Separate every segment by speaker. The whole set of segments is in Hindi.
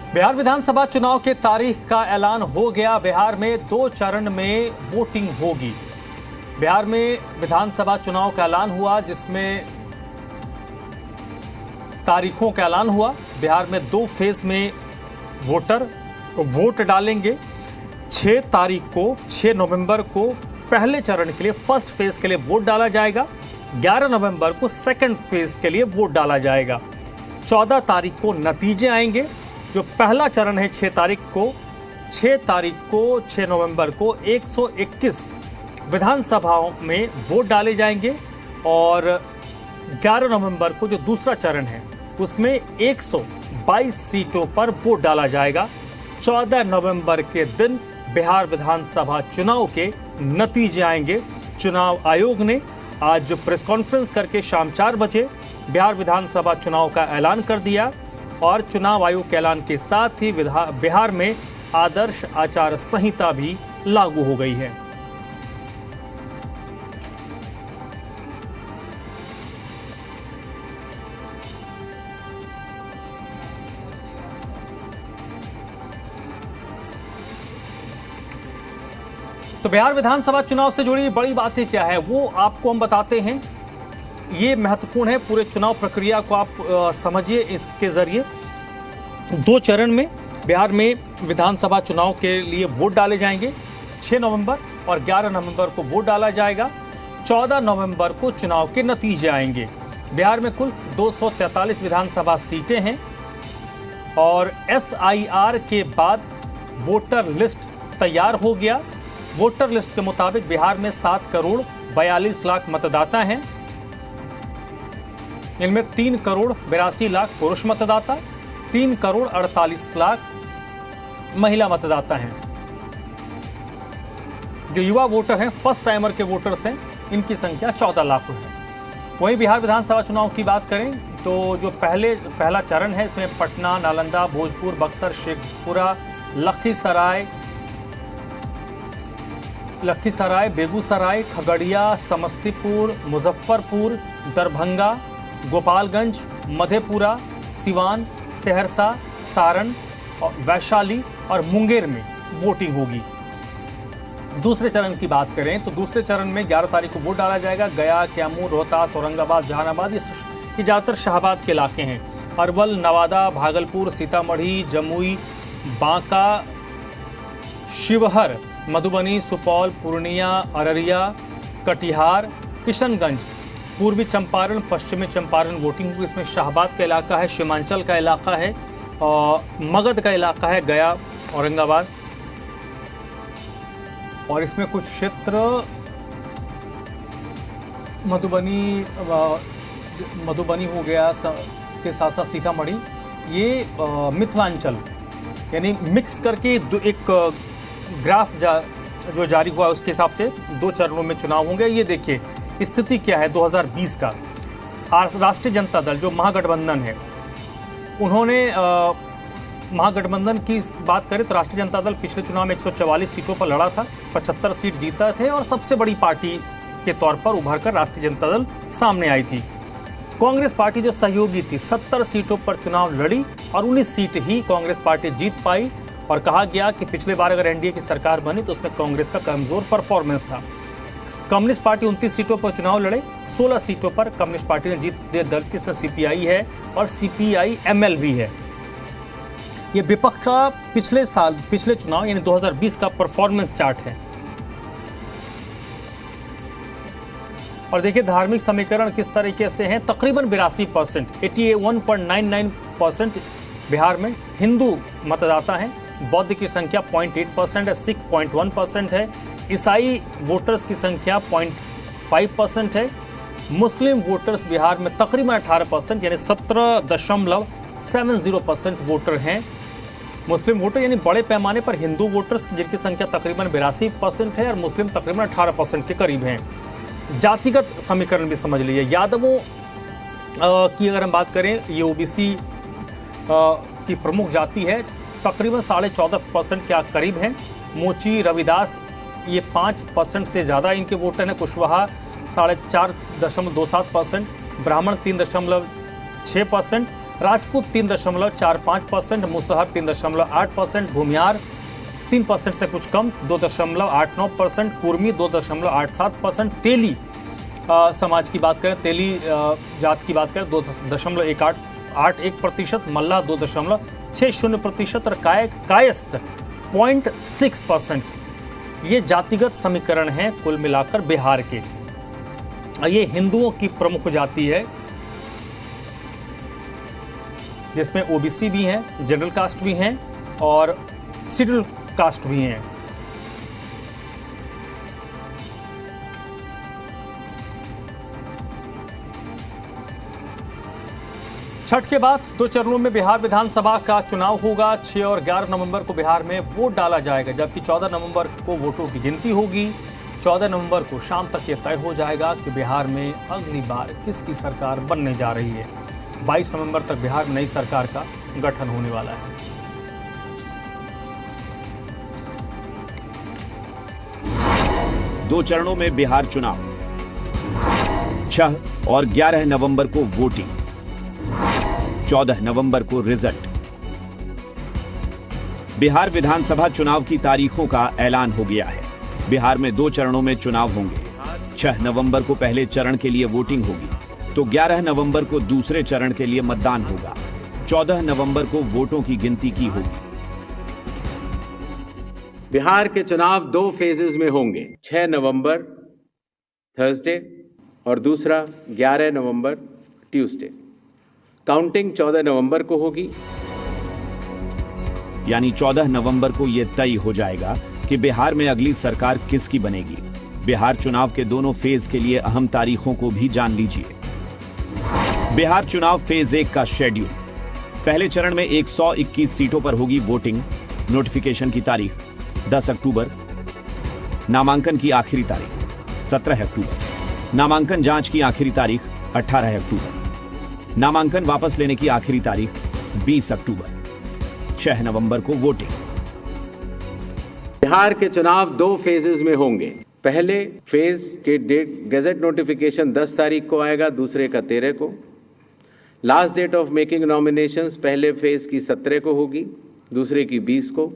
Speaker 1: बिहार विधानसभा चुनाव के तारीख का ऐलान हो गया। बिहार में 2 चरण में वोटिंग होगी। बिहार में विधानसभा चुनाव का ऐलान हुआ, जिसमें तारीखों का ऐलान हुआ। बिहार में 2 फेज में वोटर वोट डालेंगे। 6 तारीख को 6 नवंबर को पहले चरण के लिए फर्स्ट फेज के लिए वोट डाला जाएगा। 11 नवंबर को सेकंड फेज के लिए वोट डाला जाएगा। 14 तारीख को नतीजे आएंगे। जो पहला चरण है 6 तारीख को 6 नवंबर को 121 विधानसभाओं में वोट डाले जाएंगे और 11 नवंबर को जो दूसरा चरण है उसमें 122 सीटों पर वोट डाला जाएगा। 14 नवंबर के दिन बिहार विधानसभा चुनाव के नतीजे आएंगे। चुनाव आयोग ने आज जो प्रेस कॉन्फ्रेंस करके शाम 4 बजे बिहार विधानसभा चुनाव का ऐलान कर दिया और चुनाव आयोग के ऐलान के साथ ही बिहार में आदर्श आचार संहिता भी लागू हो गई है। तो बिहार विधानसभा चुनाव से जुड़ी बड़ी बातें क्या है वो आपको हम बताते हैं। ये महत्वपूर्ण है, पूरे चुनाव प्रक्रिया को आप समझिए। इसके जरिए 2 चरण में बिहार में विधानसभा चुनाव के लिए वोट डाले जाएंगे। 6 नवंबर और 11 नवंबर को वोट डाला जाएगा। 14 नवंबर को चुनाव के नतीजे आएंगे। बिहार में कुल 243 विधानसभा सीटें हैं और SIR के बाद वोटर लिस्ट तैयार हो गया। वोटर लिस्ट के मुताबिक बिहार में 7 करोड़ 42 लाख मतदाता हैं। इनमें 3 करोड़ 82 लाख पुरुष मतदाता, 3 करोड़ 48 लाख महिला मतदाता हैं। जो युवा वोटर हैं, फर्स्ट टाइमर के वोटर्स हैं, इनकी संख्या 14 लाख है। वहीं बिहार विधानसभा चुनाव की बात करें तो जो पहला चरण है इसमें पटना, नालंदा, भोजपुर, बक्सर, शेखपुरा, लखीसराय, बेगूसराय, खगड़िया, समस्तीपुर, मुजफ्फरपुर, दरभंगा, गोपालगंज, मधेपुरा, सिवान, सहरसा, सारण, वैशाली और मुंगेर में वोटिंग होगी। दूसरे चरण की बात करें तो दूसरे चरण में 11 तारीख को वोट डाला जाएगा। गया, कैमूर, रोहतास, औरंगाबाद, जहानाबाद, ये ज़्यादातर शाहबाद के इलाके हैं। अरवल, नवादा, भागलपुर, सीतामढ़ी, जमुई, बांका, शिवहर, मधुबनी, सुपौल, पूर्णिया, अररिया, कटिहार, किशनगंज, पूर्वी चंपारण, पश्चिमी चंपारण वोटिंग होगी। इसमें शाहबाद का इलाका है, सीमांचल का इलाका है और मगध का इलाका है, गया, औरंगाबाद। और इसमें कुछ क्षेत्र मधुबनी हो गया के साथ साथ सीतामढ़ी, ये मिथिलांचल यानी मिक्स करके एक ग्राफ जो जारी हुआ उसके हिसाब से 2 चरणों में चुनाव होंगे। ये देखिए स्थिति क्या है 2020 का। राष्ट्रीय जनता दल जो महागठबंधन है, उन्होंने महागठबंधन की बात करें तो राष्ट्रीय जनता दल पिछले चुनाव में 144 सीटों पर लड़ा था, 75 सीट जीता थे और सबसे बड़ी पार्टी के तौर पर उभर कर राष्ट्रीय जनता दल सामने आई थी। कांग्रेस पार्टी जो सहयोगी थी 70 सीटों पर चुनाव लड़ी और 19 सीट ही कांग्रेस पार्टी जीत पाई और कहा गया कि पिछले बार अगर एनडीए की सरकार बनी तो उसमें कांग्रेस का कमजोर परफॉर्मेंस था। कम्युनिस्ट पार्टी 29 सीटों पर चुनाव लड़े, 16 सीटों पर कम्युनिस्ट पार्टी ने जीत दर्ज की। इसमें CPI है और CPI-ML भी है। ये विपक्ष का पिछले चुनाव यानी 2020 का परफॉर्मेंस चार्ट है। और देखिए धार्मिक समीकरण किस तरीके से हैं। तकरीबन 82%, 81.99% बिहार में हिंदू मतदाता हैं। बौद्ध की संख्या 0.8% है, सिख 0.1% है, ईसाई वोटर्स की संख्या 0.5% है। मुस्लिम वोटर्स बिहार में तकरीबन 18% यानी 17.70% वोटर हैं। मुस्लिम वोटर यानी बड़े पैमाने पर हिंदू वोटर्स जिनकी संख्या तकरीबन 82% है और मुस्लिम तकरीबन 18% के करीब हैं। जातिगत समीकरण भी समझ लीजिए। यादवों की अगर हम बात करें, ये OBC की प्रमुख जाति है, तकरीबन 14.5% के करीब हैं। मोची, रविदास ये 5% से ज़्यादा इनके वोटर हैं। कुशवाहा 4.27%, ब्राह्मण 3.6%, राजपूत 3.45%, मुसहर 3.8%, भूमियार 3% से कुछ कम 2.89%, कुर्मी 2.87%, तेली समाज की बात करें, तेली जात की बात करें 2.81%, मल्ला 2.60% और कायस्थ 0.6%। ये जातिगत समीकरण हैं कुल मिलाकर बिहार के। ये हिंदुओं की प्रमुख जाति है जिसमें ओबीसी भी हैं, जनरल कास्ट भी हैं और शेड्यूल कास्ट भी हैं। छठ के बाद 2 चरणों में बिहार विधानसभा का चुनाव होगा। 6 और 11 नवंबर को बिहार में वोट डाला जाएगा, जबकि 14 नवंबर को वोटों की गिनती होगी। 14 नवंबर को शाम तक यह तय हो जाएगा कि बिहार में अगली बार किसकी सरकार बनने जा रही है। 22 नवंबर तक बिहार में नई सरकार का गठन होने वाला है।
Speaker 2: दो चरणों में बिहार चुनाव, 6 और 11 नवंबर को वोटिंग, 14 नवंबर को रिजल्ट। बिहार विधानसभा चुनाव की तारीखों का ऐलान हो गया है। बिहार में 2 चरणों में चुनाव होंगे। 6 नवंबर को पहले चरण के लिए वोटिंग होगी, तो 11 नवंबर को दूसरे चरण के लिए मतदान होगा। 14 नवंबर को वोटों की गिनती की होगी।
Speaker 3: बिहार के चुनाव 2 फेजेस में होंगे, 6 नवंबर थर्सडे और दूसरा 11 नवंबर ट्यूसडे। काउंटिंग 14 नवंबर को होगी।
Speaker 2: यानी 14 नवंबर को यह तय हो जाएगा कि बिहार में अगली सरकार किसकी बनेगी। बिहार चुनाव के दोनों फेज के लिए अहम तारीखों को भी जान लीजिए। बिहार चुनाव फेज 1 का शेड्यूल। पहले चरण में 121 सीटों पर होगी वोटिंग। नोटिफिकेशन की तारीख 10 अक्टूबर। नामांकन की आखिरी तारीख 17 अक्टूबर। नामांकन जांच की आखिरी तारीख 18 अक्टूबर। नामांकन वापस लेने की आखिरी तारीख 20 अक्टूबर। 6 नवंबर को वोटिंग।
Speaker 3: बिहार के चुनाव 2 फेजेस में होंगे। पहले फेज के डेट गैजेट नोटिफिकेशन 10 तारीख को आएगा, दूसरे का 13 को। Last date of making nominations पहले फेज की 17 को होगी, दूसरे की 20 को।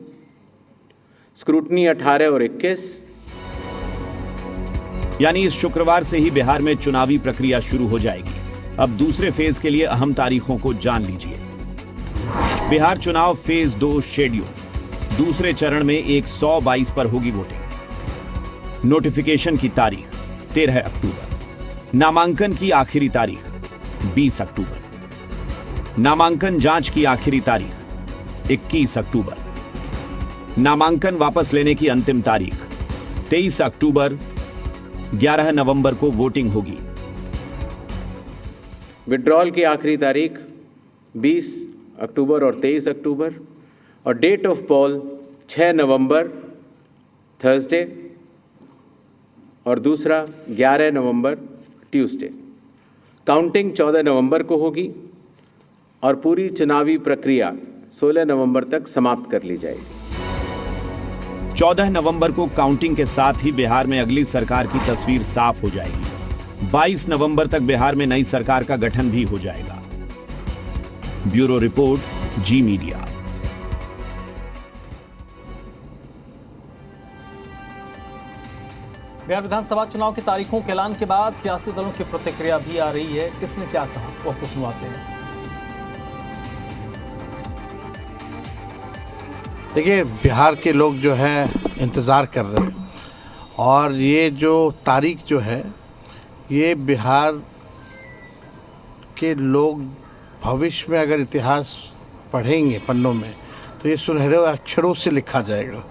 Speaker 3: स्क्रूटनी 18 और 21।
Speaker 2: यानी इस शुक्रवार से ही बिहार में चुनावी प्रक्रिया शुरू हो जाएगी। अब दूसरे फेज के लिए अहम तारीखों को जान लीजिए। बिहार चुनाव फेज 2 शेड्यूल। दूसरे चरण में 122 पर होगी वोटिंग। नोटिफिकेशन की तारीख 13 अक्टूबर। नामांकन की आखिरी तारीख 20 अक्टूबर। नामांकन जांच की आखिरी तारीख 21 अक्टूबर। नामांकन वापस लेने की अंतिम तारीख 23 अक्टूबर। 11 नवंबर को वोटिंग होगी।
Speaker 3: विड्रॉल की आखिरी तारीख 20 अक्टूबर और 23 अक्टूबर और डेट ऑफ पोल 6 नवंबर थर्सडे और दूसरा 11 नवंबर ट्यूसडे। काउंटिंग 14 नवंबर को होगी और पूरी चुनावी प्रक्रिया 16 नवंबर तक समाप्त कर ली जाएगी।
Speaker 2: 14 नवंबर को काउंटिंग के साथ ही बिहार में अगली सरकार की तस्वीर साफ हो जाएगी। 22 नवंबर तक बिहार में नई सरकार का गठन भी हो जाएगा। ब्यूरो रिपोर्ट, जी मीडिया।
Speaker 1: बिहार विधानसभा चुनाव की तारीखों के ऐलान के बाद सियासी दलों की प्रतिक्रिया भी आ रही है। किसने क्या कहा वो आपको सुनवाते हैं।
Speaker 4: देखिए, बिहार के लोग जो है इंतज़ार कर रहे हैं और ये जो तारीख जो है ये बिहार के लोग भविष्य में अगर इतिहास पढ़ेंगे पन्नों में तो ये सुनहरे अक्षरों से लिखा जाएगा।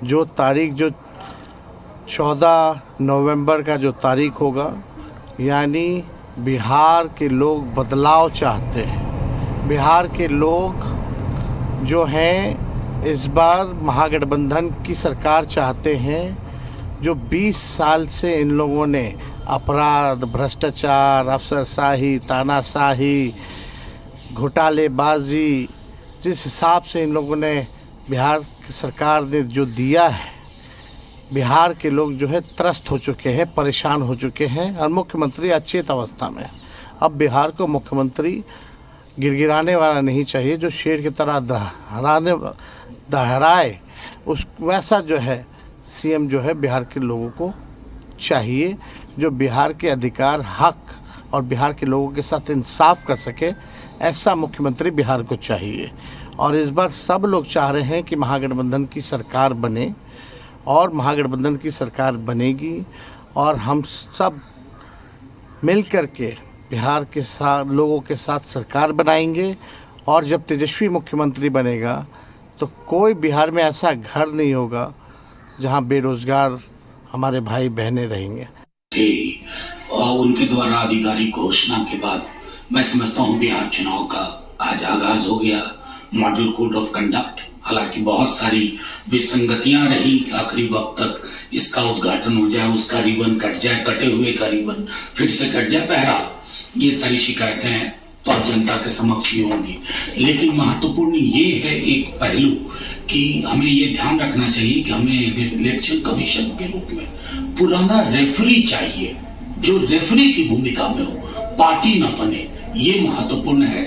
Speaker 4: जो तारीख जो 14 नवंबर का जो तारीख होगा, यानी बिहार के लोग बदलाव चाहते हैं। बिहार के लोग जो हैं इस बार महागठबंधन की सरकार चाहते हैं। जो 20 साल से इन लोगों ने अपराध, भ्रष्टाचार, अफसरशाही, तानाशाही, घोटालेबाजी, जिस हिसाब से इन लोगों ने बिहार की सरकार ने जो दिया है, बिहार के लोग जो है त्रस्त हो चुके हैं, परेशान हो चुके हैं और मुख्यमंत्री अचेत अवस्था में। अब बिहार को मुख्यमंत्री गिड़गिड़ाने वाला नहीं चाहिए, जो शेर की तरह दहराए, उस वैसा जो है सीएम जो है बिहार के लोगों को चाहिए, जो बिहार के अधिकार, हक और बिहार के लोगों के साथ इंसाफ कर सके, ऐसा मुख्यमंत्री बिहार को चाहिए। और इस बार सब लोग चाह रहे हैं कि महागठबंधन की सरकार बने, और महागठबंधन की सरकार बनेगी, और हम सब मिल कर के बिहार के साथ लोगों के साथ सरकार बनाएंगे। और जब तेजस्वी मुख्यमंत्री बनेगा तो कोई बिहार में ऐसा घर नहीं होगा जहां बेरोजगार हमारे भाई बहनें रहेंगे।
Speaker 5: और उनके द्वारा आधिकारिक घोषणा के बाद मैं समझता हूं बिहार चुनाव का आज आगाज हो गया। मॉडल कोड ऑफ कंडक्ट, हालांकि बहुत सारी विसंगतियां रही, आखिरी वक्त तक इसका उद्घाटन हो जाए, उसका रिबन कट जाए, कटे हुए का रिबन फिर से कट जाए, बहरहाल ये सारी शिकायतें तो अब जनता के समक्ष ही होंगी। लेकिन महत्वपूर्ण ये है एक पहलू कि हमें ये ध्यान रखना चाहिए कि हमें इलेक्शन कमीशन के रूप में पुराना रेफरी चाहिए, जो रेफरी की भूमिका में हो, पार्टी न बने, ये महत्वपूर्ण है।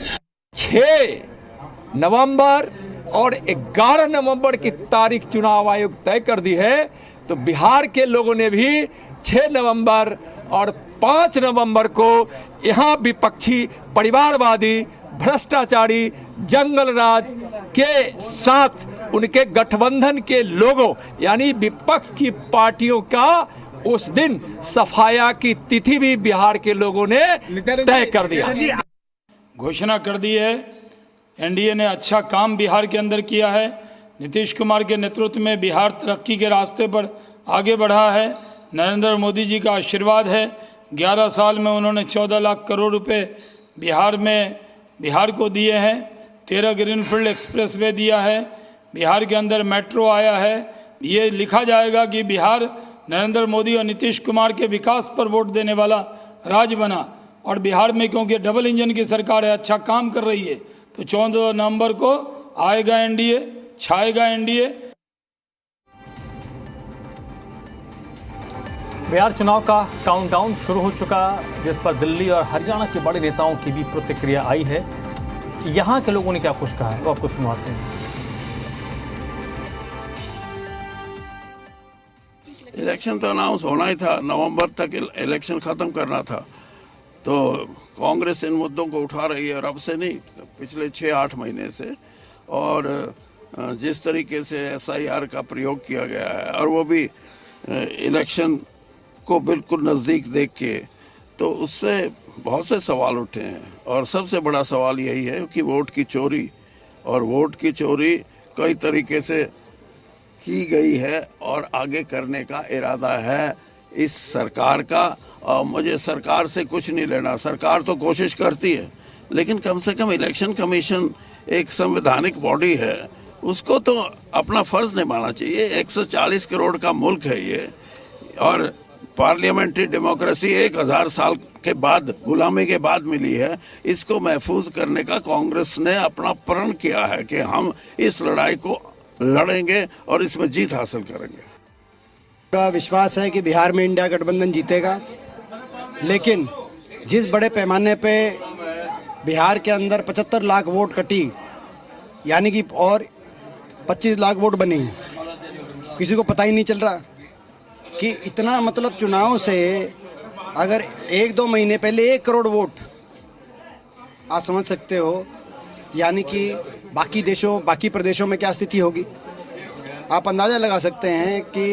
Speaker 6: 6 नवंबर और 11 नवंबर की तारीख चुनाव आयोग तय कर दी है, तो बिहार के लोगों ने भी 6 नवंबर और 5 नवंबर को यहाँ विपक्षी, परिवारवादी, भ्रष्टाचारी, जंगल राज के साथ उनके गठबंधन के लोगों यानी विपक्ष की पार्टियों का उस दिन सफाया की तिथि भी बिहार के लोगों ने तय कर दिया,
Speaker 7: घोषणा कर दी है। एनडीए ने अच्छा काम बिहार के अंदर किया है। नीतीश कुमार के नेतृत्व में बिहार तरक्की के रास्ते पर आगे बढ़ा है। नरेंद्र मोदी जी का आशीर्वाद है। 11 साल में उन्होंने 14 लाख करोड़ रुपए बिहार को दिए हैं। 13 ग्रीनफील्ड एक्सप्रेसवे दिया है। बिहार के अंदर मेट्रो आया है। ये लिखा जाएगा कि बिहार नरेंद्र मोदी और नीतीश कुमार के विकास पर वोट देने वाला राज्य बना। और बिहार में क्योंकि डबल इंजन की सरकार है, अच्छा काम कर रही है, तो 14 नवंबर को आएगा एनडीए, छाएगा एनडीए।
Speaker 1: बिहार चुनाव का काउंटडाउन शुरू हो चुका, जिस पर दिल्ली और हरियाणा के बड़े नेताओं की भी प्रतिक्रिया आई है। यहाँ के लोगों ने क्या कुछ कहा है वो आपको सुनाते हैं।
Speaker 8: इलेक्शन तो अनाउंस होना ही था, नवंबर तक इलेक्शन खत्म करना था, तो कांग्रेस इन मुद्दों को उठा रही है, और अब से नहीं, पिछले 6-8 महीने से। और जिस तरीके से SIR का प्रयोग किया गया है, और वो भी इलेक्शन को बिल्कुल नज़दीक देख के, तो उससे बहुत से सवाल उठे हैं। और सबसे बड़ा सवाल यही है कि वोट की चोरी, और वोट की चोरी कई तरीके से की गई है और आगे करने का इरादा है इस सरकार का। और मुझे सरकार से कुछ नहीं लेना, सरकार तो कोशिश करती है, लेकिन कम से कम इलेक्शन कमीशन एक संवैधानिक बॉडी है, उसको तो अपना फर्ज निभाना चाहिए। 140 करोड़ का मुल्क है ये, और पार्लियामेंट्री डेमोक्रेसी 1000 साल के बाद, गुलामी के बाद मिली है। इसको महफूज करने का कांग्रेस ने अपना प्रण किया है कि हम इस लड़ाई को लड़ेंगे और इसमें जीत हासिल करेंगे।
Speaker 9: पूरा विश्वास है कि बिहार में इंडिया गठबंधन जीतेगा, लेकिन जिस बड़े पैमाने पे बिहार के अंदर 75 लाख वोट कटी, यानी कि और 25 लाख वोट बनी, किसी को पता ही नहीं चल रहा कि इतना, मतलब चुनाव से अगर 1-2 महीने पहले 1 करोड़ वोट, आप समझ सकते हो यानी कि बाकी प्रदेशों में क्या स्थिति होगी। आप अंदाज़ा लगा सकते हैं कि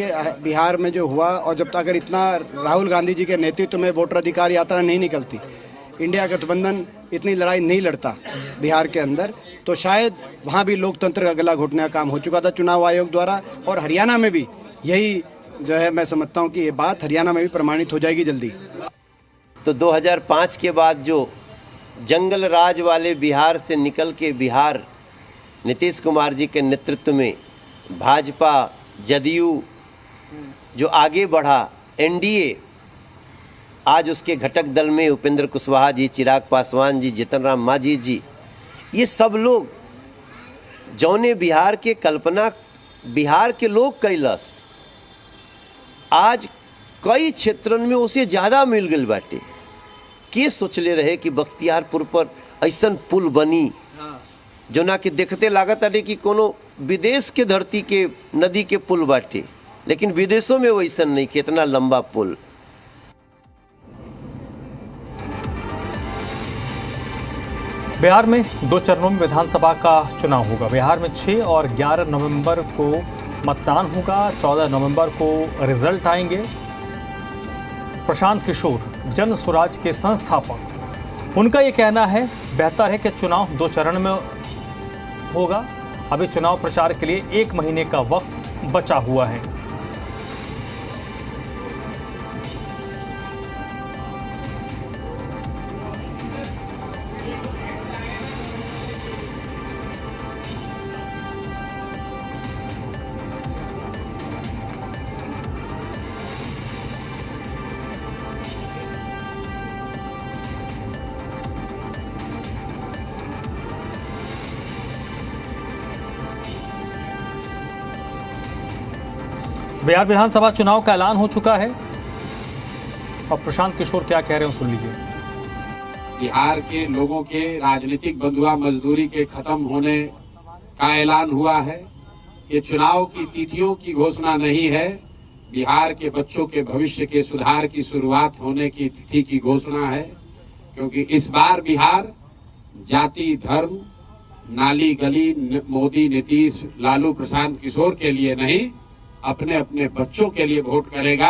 Speaker 9: बिहार में जो हुआ, और जब तक अगर इतना राहुल गांधी जी के नेतृत्व में वोटर अधिकार यात्रा नहीं निकलती, इंडिया गठबंधन इतनी लड़ाई नहीं लड़ता बिहार के अंदर, तो शायद वहाँ भी लोकतंत्र का गला घोटने का काम हो चुका था चुनाव आयोग द्वारा। और हरियाणा में भी यही जो है, मैं समझता हूँ कि ये बात हरियाणा में भी प्रमाणित हो जाएगी जल्दी।
Speaker 10: तो 2005 के बाद जो जंगल राज वाले बिहार से निकल के बिहार नीतीश कुमार जी के नेतृत्व में भाजपा, जदयू जो आगे बढ़ा, एनडीए, आज उसके घटक दल में उपेंद्र कुशवाहा जी, चिराग पासवान जी, जीतन राम मांझी जी, ये सब लोग जौने बिहार के कल्पना बिहार के लोग कैलस, आज कई क्षेत्रन में उसे ज़्यादा मिल गई बाटे। के सोचले रहे कि बख्तियारपुर पर ऐसन पुल बनी जो ना कि देखते लागत अरे कि कोनो विदेश के धरती के नदी के पुल बाटे, लेकिन विदेशों में वैसन नहीं कि इतना लंबा पुल।
Speaker 1: बिहार में 2 चरणों में विधानसभा का चुनाव होगा। बिहार में 6 और 11 नवंबर को मतदान होगा। 14 नवंबर को रिजल्ट आएंगे। प्रशांत किशोर जन स्वराज के संस्थापक, उनका ये कहना है बेहतर है कि चुनाव 2 चरण में होगा। अभी चुनाव प्रचार के लिए 1 महीने का वक्त बचा हुआ है। बिहार विधानसभा चुनाव का ऐलान हो चुका है और प्रशांत किशोर क्या कह रहे हैं सुन लीजिए।
Speaker 11: बिहार के लोगों के राजनीतिक बंधुआ मजदूरी के खत्म होने का ऐलान हुआ है। ये चुनाव की तिथियों की घोषणा नहीं है, बिहार के बच्चों के भविष्य के सुधार की शुरुआत होने की तिथि की घोषणा है। क्योंकि इस बार बिहार जाति, धर्म, नाली गली, मोदी, नीतीश, लालू, प्रशांत किशोर के लिए नहीं, अपने अपने बच्चों के लिए वोट करेगा,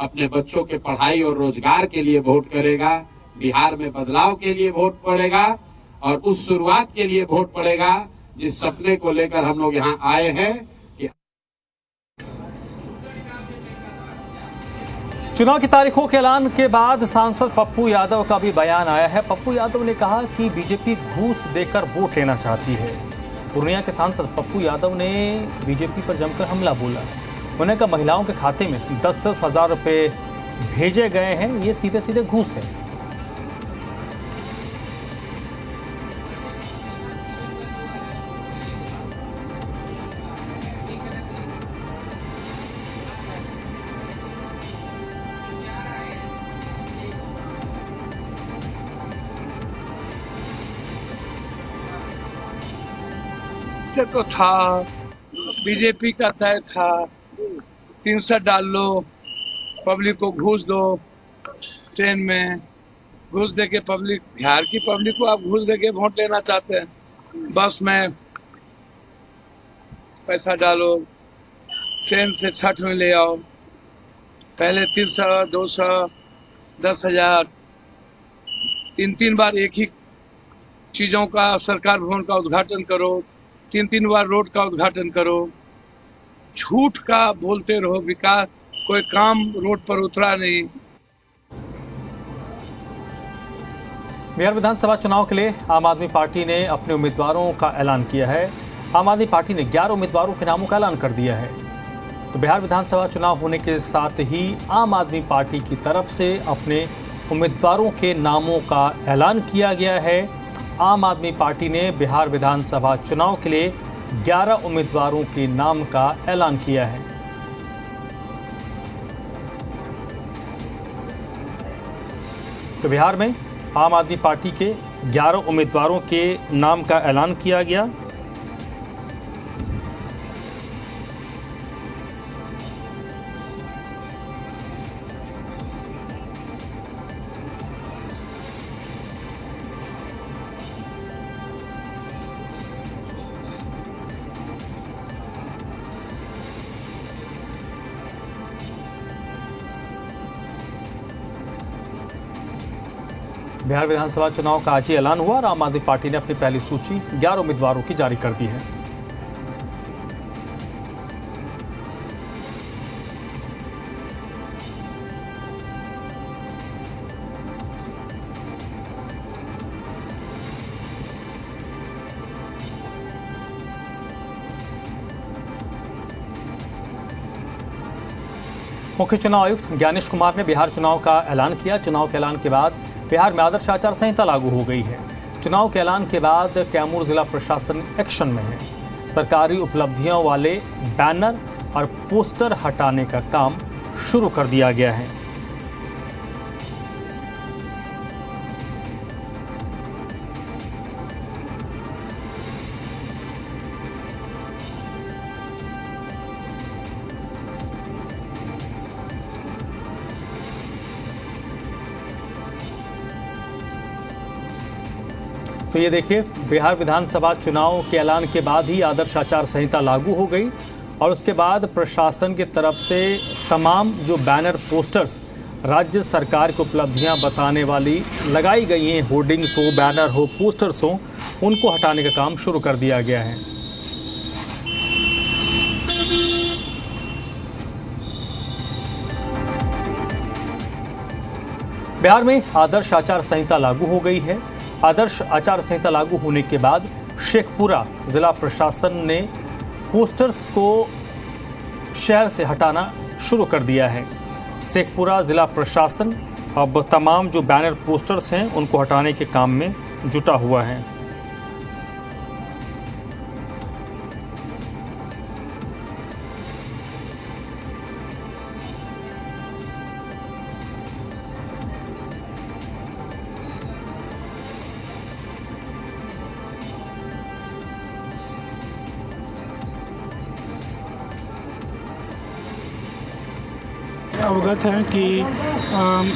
Speaker 11: अपने बच्चों के पढ़ाई और रोजगार के लिए वोट करेगा, बिहार में बदलाव के लिए वोट पड़ेगा और उस शुरुआत के लिए वोट पड़ेगा जिस सपने को लेकर हम लोग यहाँ आए हैं कि
Speaker 1: चुनाव की तारीखों के ऐलान के बाद सांसद पप्पू यादव का भी बयान आया है। पप्पू यादव ने कहा कि बीजेपी घूस देकर वोट लेना चाहती है। पूर्णिया के सांसद पप्पू यादव ने बीजेपी पर जमकर हमला बोला। उन्होंने कहा महिलाओं के खाते में 10-10 हज़ार रुपए भेजे गए हैं, ये सीधे सीधे घूस है।
Speaker 12: से तो था, बीजेपी का तय था, 300 डाल लो, पब्लिक को घूस दो, ट्रेन में घूस देके पब्लिक, बिहार की पब्लिक को आप घूस देके वोट लेना चाहते हैं। बस में पैसा डालो, ट्रेन से छठ में ले आओ, पहले 300, 200, 10,000, 3 बार एक ही चीजों का सरकार भवन का उद्घाटन करो, 3 बार रोड का उद्घाटन करो, झूठ का बोलते रहो, विकास कोई काम रोड पर उतरा नहीं।
Speaker 1: बिहार विधानसभा चुनाव के लिए आम आदमी पार्टी ने अपने उम्मीदवारों का ऐलान किया है। आम आदमी पार्टी ने 11 उम्मीदवारों के नामों का ऐलान कर दिया है। तो बिहार विधानसभा चुनाव होने के साथ ही आम आदमी पार्टी की तरफ से अपने उम्मीदवारों के नामों का ऐलान किया गया है। आम आदमी पार्टी ने बिहार विधानसभा चुनाव के लिए 11 उम्मीदवारों के नाम का ऐलान किया है। तो बिहार में आम आदमी पार्टी के 11 उम्मीदवारों के नाम का ऐलान किया गया। बिहार विधानसभा चुनाव का आज ही ऐलान हुआ और आम आदमी पार्टी ने अपनी पहली सूची 11 उम्मीदवारों की जारी कर दी है। मुख्य चुनाव आयुक्त ज्ञानेश कुमार ने बिहार चुनाव का ऐलान किया। चुनाव के ऐलान के बाद बिहार में आदर्श आचार संहिता लागू हो गई है। चुनाव के ऐलान के बाद कैमूर जिला प्रशासन एक्शन में है। सरकारी उपलब्धियों वाले बैनर और पोस्टर हटाने का काम शुरू कर दिया गया है। तो ये देखिए, बिहार विधानसभा चुनाव के ऐलान के बाद ही आदर्श आचार संहिता लागू हो गई और उसके बाद प्रशासन की तरफ से तमाम जो बैनर पोस्टर्स राज्य सरकार की उपलब्धियां बताने वाली लगाई गई हैं, होर्डिंग्स हो, बैनर हो, पोस्टर्स हो, उनको हटाने का काम शुरू कर दिया गया है। बिहार में आदर्श आचार संहिता लागू हो गई है। आदर्श आचार संहिता लागू होने के बाद शेखपुरा जिला प्रशासन ने पोस्टर्स को शहर से हटाना शुरू कर दिया है। शेखपुरा जिला प्रशासन अब तमाम जो बैनर पोस्टर्स हैं उनको हटाने के काम में जुटा हुआ है।
Speaker 13: अवगत हैं कि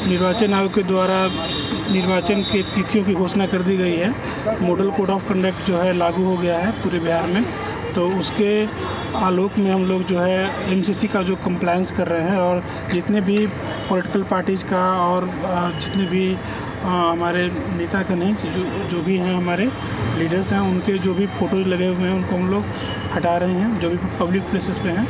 Speaker 13: निर्वाचन आयोग के द्वारा निर्वाचन के तिथियों की घोषणा कर दी गई है। मॉडल कोड ऑफ कंडक्ट जो है लागू हो गया है पूरे बिहार में, तो उसके आलोक में हम लोग जो है एमसीसी का जो कंप्लायंस कर रहे हैं और जितने भी पॉलिटिकल पार्टीज़ का और जितने भी हमारे नेता का नहीं जो भी हैं हमारे लीडर्स हैं, उनके जो भी फोटोज लगे हुए हैं उनको हम लोग हटा रहे हैं, जो भी पब्लिक प्लेसेस पे हैं।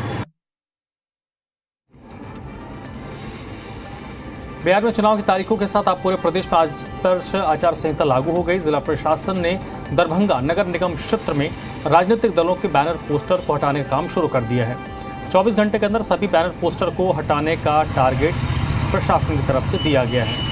Speaker 1: बिहार में चुनाव की तारीखों के साथ अब पूरे प्रदेश में आदर्श आचार संहिता लागू हो गई। जिला प्रशासन ने दरभंगा नगर निगम क्षेत्र में राजनीतिक दलों के बैनर पोस्टर को हटाने का काम शुरू कर दिया है। 24 घंटे के अंदर सभी बैनर पोस्टर को हटाने का टारगेट प्रशासन की तरफ से दिया गया है।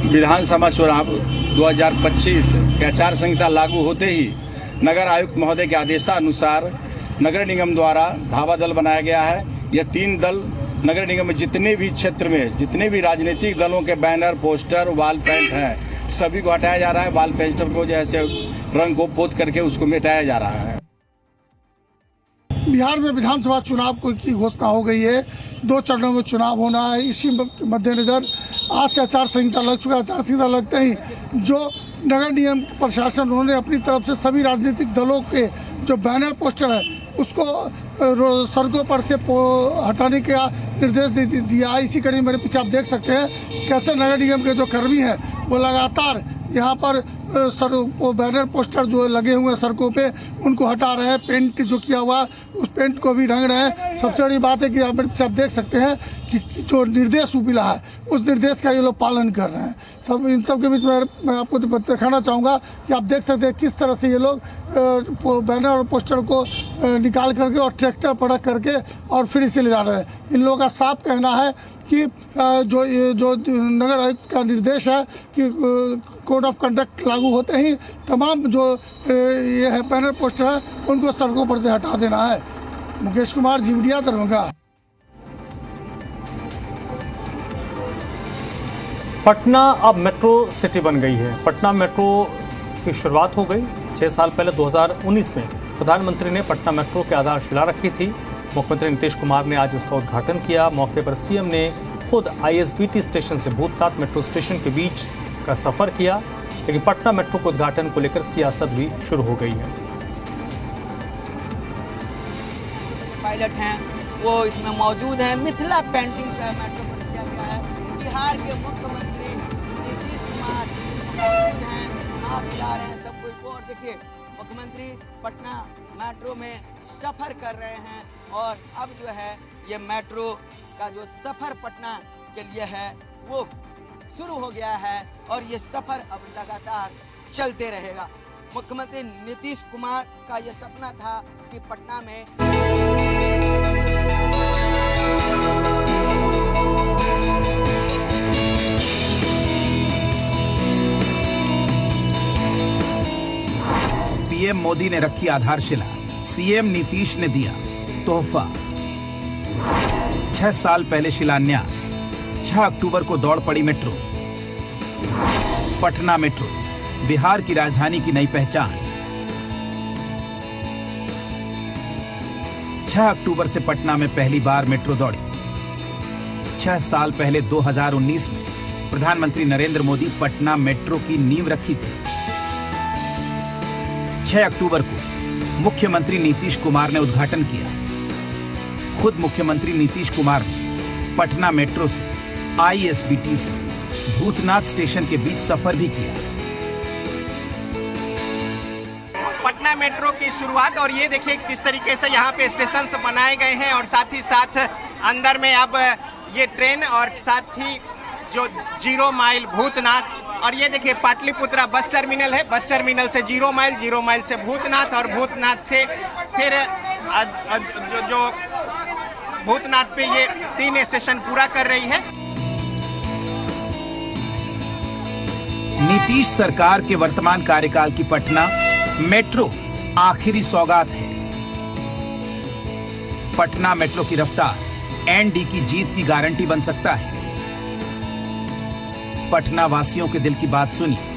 Speaker 14: विधानसभा चुनाव 2025 के आचार संहिता लागू होते ही नगर आयुक्त महोदय के आदेशानुसार नगर निगम द्वारा धावा दल बनाया गया है। यह 3 दल नगर निगम में जितने भी क्षेत्र में जितने भी राजनीतिक दलों के बैनर, पोस्टर, वॉल पेंट हैं, सभी को हटाया जा रहा है। वॉल पेंटर को जैसे रंग को पोत करके उसको मिटाया जा रहा है।
Speaker 15: बिहार में विधानसभा चुनाव की घोषणा हो गई है। 2 चरणों में चुनाव होना है। इसी मद्देनजर आज से आचार संहिता लग चुका है। आचार संहिता लगते ही जो नगर निगम प्रशासन उन्होंने अपनी तरफ से सभी राजनीतिक दलों के जो बैनर पोस्टर है उसको सड़कों पर से हटाने का निर्देश दिया है। इसी कड़ी मेरे पीछे आप देख सकते हैं कैसे नगर निगम के जो कर्मी हैं वो लगातार यहाँ पर बैनर पोस्टर जो लगे हुए हैं सड़कों पे उनको हटा रहे हैं। पेंट जो किया हुआ उस पेंट को भी रंग रहे हैं। सबसे बड़ी बात है कि आप देख सकते हैं कि जो निर्देश मिला है उस निर्देश का ये लोग पालन कर रहे हैं। सब इन सब के बीच में मैं आपको दिखाना चाहूँगा कि आप देख सकते हैं किस तरह से ये लोग बैनर और पोस्टर को निकाल करके और ट्रैक्टर पर रख करके और फिर इसे ले जा रहे हैं। इन लोगों का साफ कहना है कि जो नगर आयुक्त का निर्देश है कि कोड ऑफ कंडक्ट लागू होते ही तमाम जो ये है बैनर पोस्टर है उनको सड़कों पर से हटा देना है। मुकेश कुमार, जी मीडिया, दरभंगा।
Speaker 1: पटना अब मेट्रो सिटी बन गई है। पटना मेट्रो की शुरुआत हो गई। 6 साल पहले 2019 में प्रधानमंत्री ने पटना मेट्रो की आधारशिला रखी थी। मुख्यमंत्री नीतीश कुमार ने आज उसका उद्घाटन किया। मौके पर सीएम ने खुद आईएसबीटी स्टेशन से भूतनाथ मेट्रो स्टेशन के बीच का सफर किया। लेकिन पटना मेट्रो के उद्घाटन को लेकर सियासत भी शुरू हो गई है।
Speaker 16: पायलट हैं वो इसमें मौजूद हैं। मिथिला पेंटिंग का मेट्रो पर किया गया है। बिहार के मुख्यमंत्री नीतीश कुमार हैं, हाथ मिला रहे हैं सब कोई को। और देखिए मुख्यमंत्री पटना मेट्रो में सफर कर रहे हैं और अब जो है ये मेट्रो का जो सफर पटना के लिए है वो शुरू हो गया है और ये सफर अब लगातार चलते रहेगा। मुख्यमंत्री नीतीश कुमार का ये सपना था कि पटना में
Speaker 17: पीएम मोदी ने रखी आधारशिला, सीएम नीतीश ने दिया तोहफा। 6 साल पहले शिलान्यास, 6 अक्टूबर को दौड़ पड़ी मेट्रो। पटना मेट्रो, बिहार की राजधानी की नई पहचान। 6 अक्टूबर से पटना में पहली बार मेट्रो दौड़ी। 6 साल पहले 2019 में प्रधानमंत्री नरेंद्र मोदी पटना मेट्रो की नींव रखी थी। 6 अक्टूबर को मुख्यमंत्री नीतीश कुमार ने उद्घाटन किया। खुद मुख्यमंत्री नीतीश कुमार ने पटना मेट्रो से ISBT से भूतनाथ स्टेशन के बीच सफर भी किया।
Speaker 18: पटना मेट्रो की शुरुआत, और ये देखिए किस तरीके से यहाँ पे स्टेशन बनाए गए हैं और साथ ही साथ अंदर में अब ये ट्रेन और साथ ही जो 0 माइल भूतनाथ, और ये देखिए पाटलिपुत्रा बस टर्मिनल है, बस टर्मिनल से 0 माइल से भूतनाथ, और भूतनाथ से फिर जो भूतनाथ पे ये 3 स्टेशन पूरा कर रही है।
Speaker 17: नीतीश सरकार के वर्तमान कार्यकाल की पटना मेट्रो आखिरी सौगात है। पटना मेट्रो की रफ्तार ND की जीत की गारंटी बन सकता है। पटना वासियों के दिल की बात सुनिए।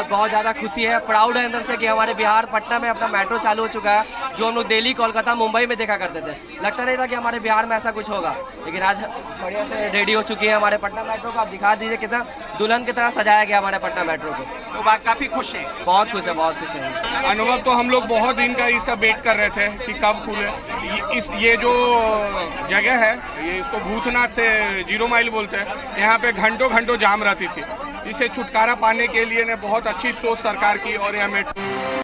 Speaker 19: बहुत ज़्यादा खुशी है, प्राउड है अंदर से कि हमारे बिहार पटना में अपना मेट्रो चालू हो चुका है, जो हम लोग दिल्ली, कोलकाता, मुंबई में देखा करते थे। लगता नहीं था कि हमारे बिहार में ऐसा कुछ होगा, लेकिन आज बढ़िया से रेडी हो चुकी है हमारे पटना मेट्रो को। आप दिखा दीजिए कितना दुल्हन की तरह सजाया गया हमारे पटना मेट्रो को।
Speaker 18: तो बात काफ़ी खुश है,
Speaker 19: बहुत खुश है।
Speaker 20: अनुभव तो हम लोग बहुत दिन का ये सब वेट कर रहे थे कि कब खुले। ये जो जगह है, ये इसको भूतनाथ से 0 माइल बोलते हैं। यहाँ पे घंटों जाम रहती थी। इसे छुटकारा पाने के लिए ने बहुत अच्छी सोच सरकार की, और यह मेट्रो